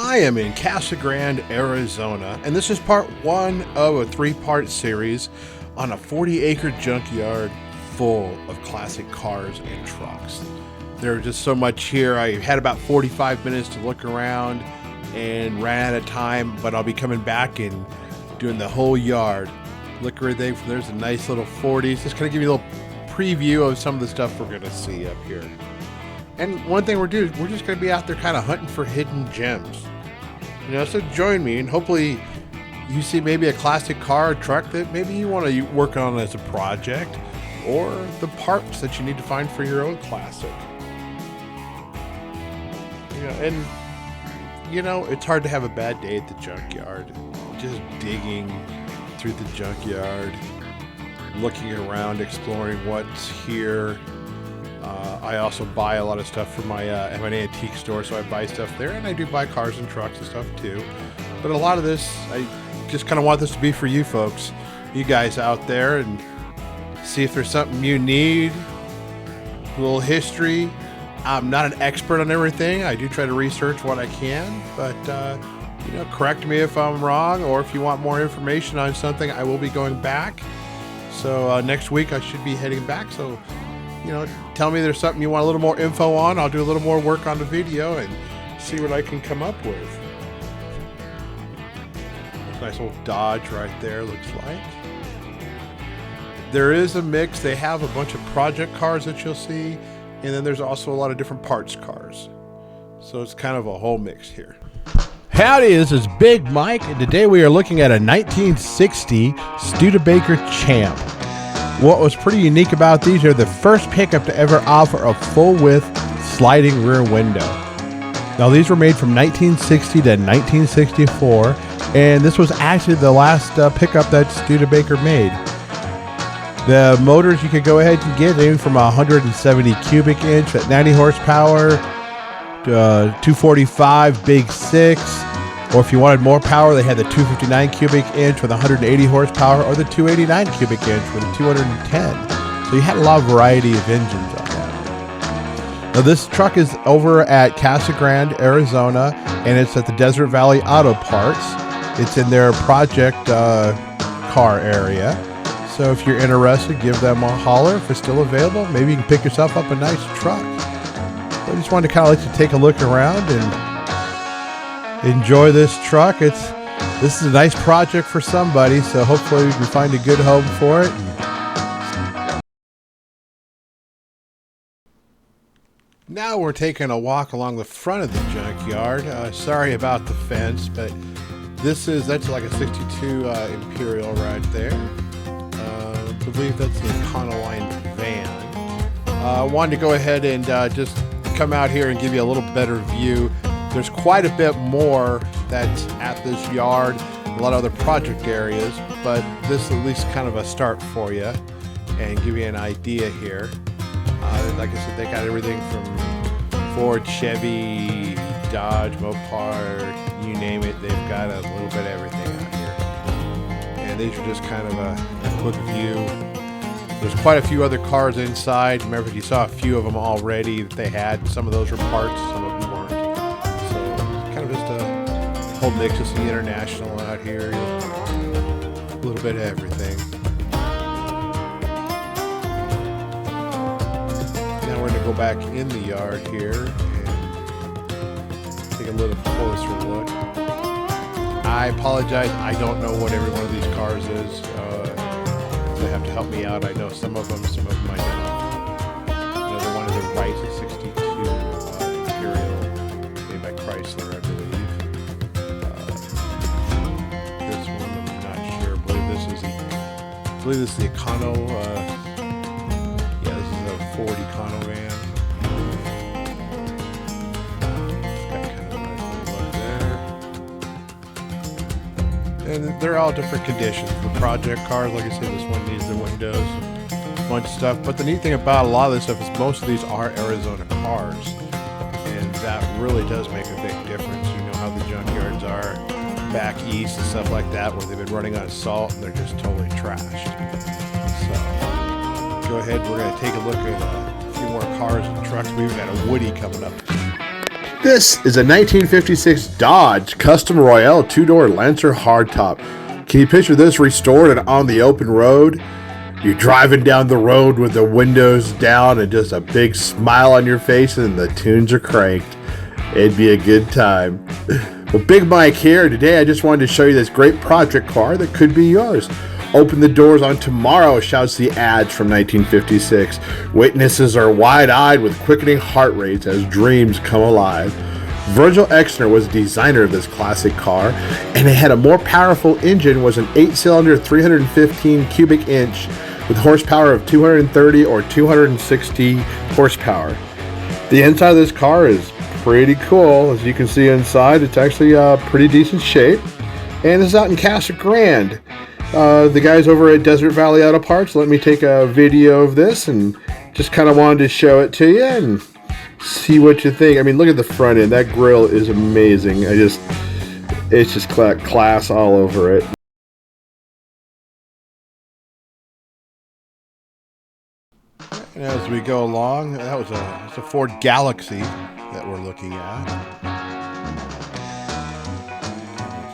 I am in Casa Grande, Arizona, and this is part one of a three-part series on a 40-acre junkyard full of classic cars and trucks. There's just so much here. I had about 45 minutes to look around and ran out of time, but I'll be coming back and doing the whole yard. Look right there, there's a nice little 40s. Just kind of give you a little preview of some of the stuff we're going to see up here. And one thing we're doing, we're just going to be out there kind of hunting for hidden gems. You know, so join me, and hopefully you see maybe a classic car or truck that maybe you want to work on as a project, or the parts that you need to find for your own classic. You know, and you know, it's hard to have a bad day at the junkyard. Just digging through the junkyard, looking around, exploring what's here. I also buy a lot of stuff from my I'm an antique store, so I buy stuff there, and I do buy cars and trucks and stuff too. But a lot of this, I just kind of want this to be for you folks, you guys out there, and see if there's something you need. A little history. I'm not an expert on everything. I do try to research what I can, but you know, correct me if I'm wrong, or if you want more information on something, I will be going back. So next week I should be heading back. So, you know, tell me there's something you want a little more info on. I'll do a little more work on the video and see what I can come up with. Nice old Dodge right there, looks like. There is a mix. They have a bunch of project cars that you'll see, and then there's also a lot of different parts cars. So it's kind of a whole mix here. Howdy, this is Big Mike, and today we are looking at a 1960 Studebaker Champ. What was pretty unique about these are the first pickup to ever offer a full-width sliding rear window. Now these were made from 1960 to 1964, and this was actually the last pickup that Studebaker made. The motors you could go ahead and get in from 170 cubic inch at 90 horsepower, 245 big 6, or if you wanted more power, they had the 259 cubic inch with 180 horsepower, or the 289 cubic inch with a 210. So you had a lot of variety of engines on that. Now this truck is over at Casa Grande, Arizona, and it's at the Desert Valley Auto Parts. It's in their project car area. So if you're interested, give them a holler. If it's still available, maybe you can pick yourself up a nice truck. I just wanted to kind of let you take a look around and enjoy this truck. This is a nice project for somebody, so hopefully we can find a good home for it. Now we're taking a walk along the front of the junkyard. Sorry about the fence, but that's like a 62 Imperial right there. I believe that's the Econoline van. I wanted to go ahead and just come out here and give you a little better view. There's quite a bit more that's at this yard, a lot of other project areas, but this is at least kind of a start for you and give you an idea here. Like I said, they got everything from Ford, Chevy, Dodge, Mopar, you name it. They've got a little bit of everything out here. And these are just kind of a quick view. There's quite a few other cars inside. Remember, you saw a few of them already that they had. Some of those were parts, some of them weren't. So kind of just a whole mix of the international out here. A little bit of everything. Now we're going to go back in the yard here and take a little closer look. I apologize. I don't know what every one of these cars is. They have to help me out. I know some of them I don't. Another one is a Rice 62 Imperial made by Chrysler, I believe. This one I'm not sure. I believe this is the Econo. Yeah, this is a Ford Econo van. Got kind of a nice little look there. And they're all different conditions. The project cars, like I said, this one needs the windows, a bunch of stuff. But the neat thing about a lot of this stuff is most of these are Arizona cars, and that really does make a big difference. You know how the junkyards are back east and stuff like that, where they've been running on salt and they're just totally trashed. So go ahead, we're going to take a look at a few more cars and trucks. We've got a Woody coming up. This is a 1956 Dodge Custom Royale two-door Lancer hardtop. Can you picture this restored and on the open road? You're driving down the road with the windows down and just a big smile on your face and the tunes are cranked. It'd be a good time. Well, Big Mike here. Today I just wanted to show you this great project car that could be yours. Open the doors on tomorrow, shouts the ads from 1956. Witnesses are wide-eyed with quickening heart rates as dreams come alive. Virgil Exner was the designer of this classic car, and it had a more powerful engine, was an 8-cylinder 315 cubic inch with horsepower of 230 or 260 horsepower. The inside of this car is pretty cool. As you can see inside, it's actually pretty decent shape, and it's out in Casa Grande. The guys over at Desert Valley Auto Parts let me take a video of this and just kind of wanted to show it to you and see what you think. I mean, look at the front end. That grill is amazing. It's just class all over it. And as we go along, it's a Ford Galaxy that we're looking at.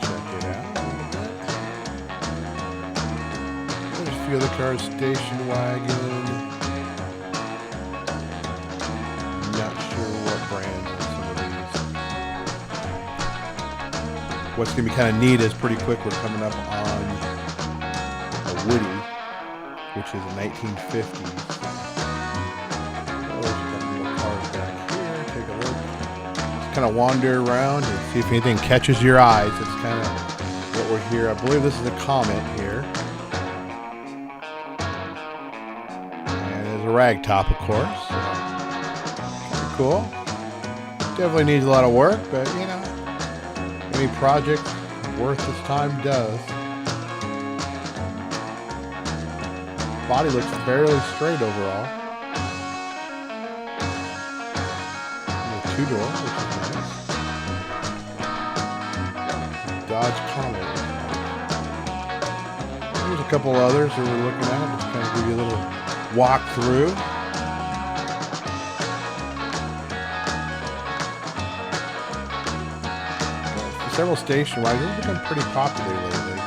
Check it out. There's a few other cars. Station wagon. Not sure what brand are some of these. What's going to be kind of neat is pretty quick we're coming up on a Woody, which is a 1950s. Kind of wander around and see if anything catches your eyes. It's kind of what we're here. I believe this is a Comet here. And there's a rag top, of course. So, cool. Definitely needs a lot of work, but you know, any project worth its time does. Body looks fairly straight overall. Two-door, which is nice. Dodge Comet. There's a couple others that we're looking at. Just kind of give you a little walk through. Several station wagons have become pretty popular lately.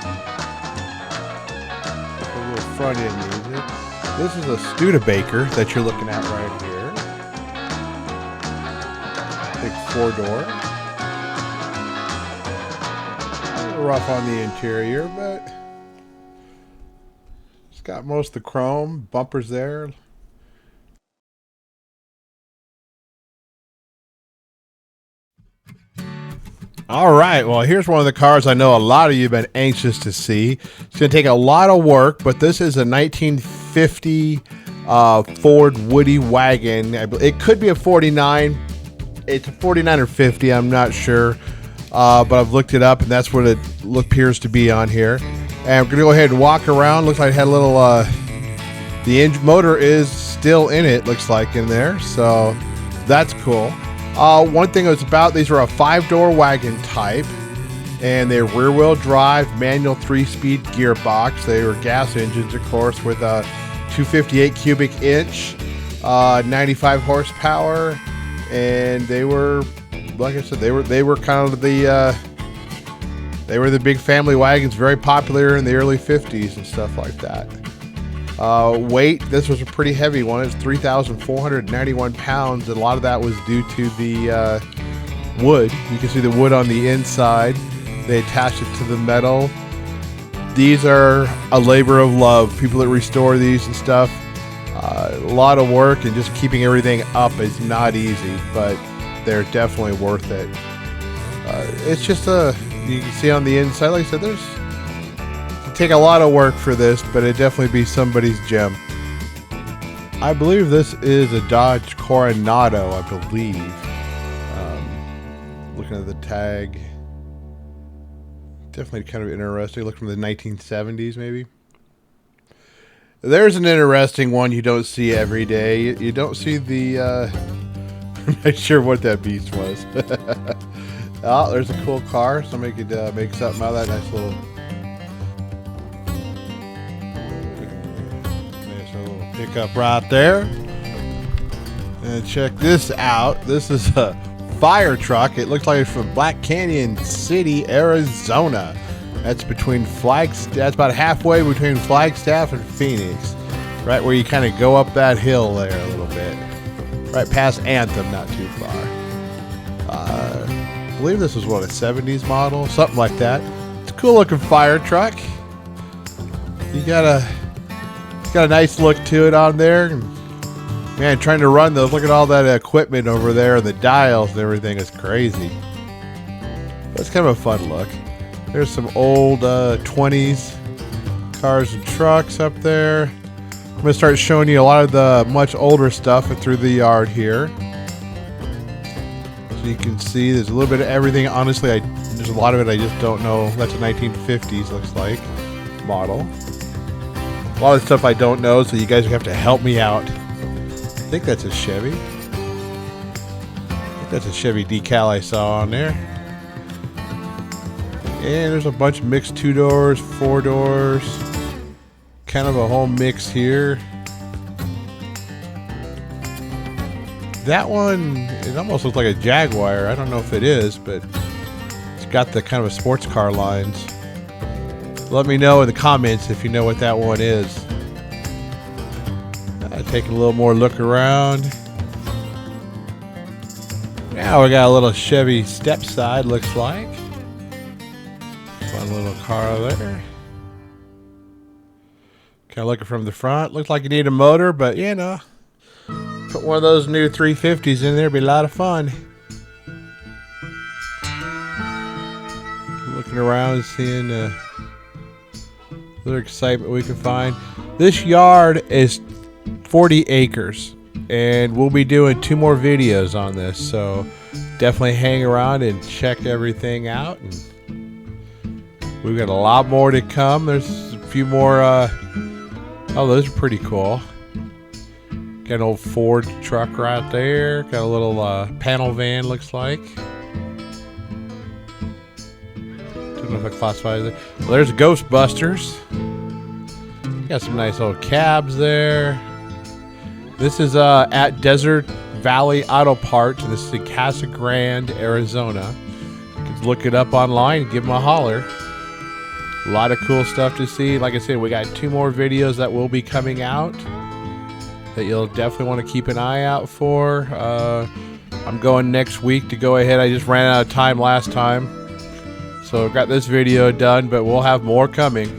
A little front end music. This is a Studebaker that you're looking at right here. Big 4-door. A little rough on the interior, but it's got most of the chrome. Bumpers there. All right, well, here's one of the cars I know a lot of you have been anxious to see. It's going to take a lot of work, but this is a 1950 Ford Woody Wagon. It could be a 49. It's a 49 or 50, I'm not sure, but I've looked it up, and that's what it appears to be on here. And we're going to go ahead and walk around. Looks like it had a little, the engine motor is still in it, looks like, in there, so that's cool. One thing that's about, these were a 5-door wagon type, and they're rear-wheel drive, manual 3-speed gearbox. They were gas engines, of course, with a 258 cubic inch, 95 horsepower. And they were, like I said, they were kind of the they were the big family wagons, very popular in the early 50s and stuff like that. Weight, this was a pretty heavy one. It's 3,491 pounds, and a lot of that was due to the wood. You can see the wood on the inside. They attached it to the metal. These are a labor of love. People that restore these and stuff. A lot of work, and just keeping everything up is not easy, but they're definitely worth it. It's just you can see on the inside, like I said, it take a lot of work for this, but it definitely be somebody's gem. I believe this is a Dodge Coronado, I believe. Looking at the tag, definitely kind of interesting. Look from the 1970s, maybe. There's an interesting one you don't see every day. You don't see the, I'm not sure what that beast was. Oh, there's a cool car. Somebody could make something out of that nice little pickup right there. And check this out. This is a fire truck. It looks like it's from Black Canyon City, Arizona. That's between that's about halfway between Flagstaff and Phoenix. Right where you kind of go up that hill there a little bit. Right past Anthem, not too far. I believe this was what, a 70s model? Something like that. It's a cool looking fire truck. It's got a nice look to it on there. Man, trying to run those, look at all that equipment over there, the dials and everything is crazy. That's kind of a fun look. There's some old 20s cars and trucks up there. I'm going to start showing you a lot of the much older stuff through the yard here. So you can see there's a little bit of everything. Honestly, there's a lot of it I just don't know. That's a 1950s, looks like, model. A lot of stuff I don't know, so you guys have to help me out. I think that's a Chevy. I think that's a Chevy decal I saw on there. And there's a bunch of mixed 2-doors, 4-doors. Kind of a whole mix here. That one, it almost looks like a Jaguar. I don't know if it is, but it's got the kind of a sports car lines. Let me know in the comments if you know what that one is. Taking a little more look around. Now we got a little Chevy step side, looks like. Fun little car there. Kind of looking from the front. Looks like you need a motor, but you know, put one of those new 350s in there, it'd be a lot of fun. Looking around, seeing other excitement we can find. This yard is 40 acres, and we'll be doing 2 more videos on this, so definitely hang around and check everything out. And we've got a lot more to come. There's a few more. Oh, those are pretty cool. Got an old Ford truck right there. Got a little panel van, looks like. Don't know if I classify it. Well, there's Ghostbusters. Got some nice old cabs there. This is at Desert Valley Auto Parts. This is in Casa Grande, Arizona. You can look it up online, give them a holler. A lot of cool stuff to see. Like I said, we got 2 more videos that will be coming out that you'll definitely want to keep an eye out for. I'm going next week to go ahead. I just ran out of time last time. So I've got this video done, but we'll have more coming.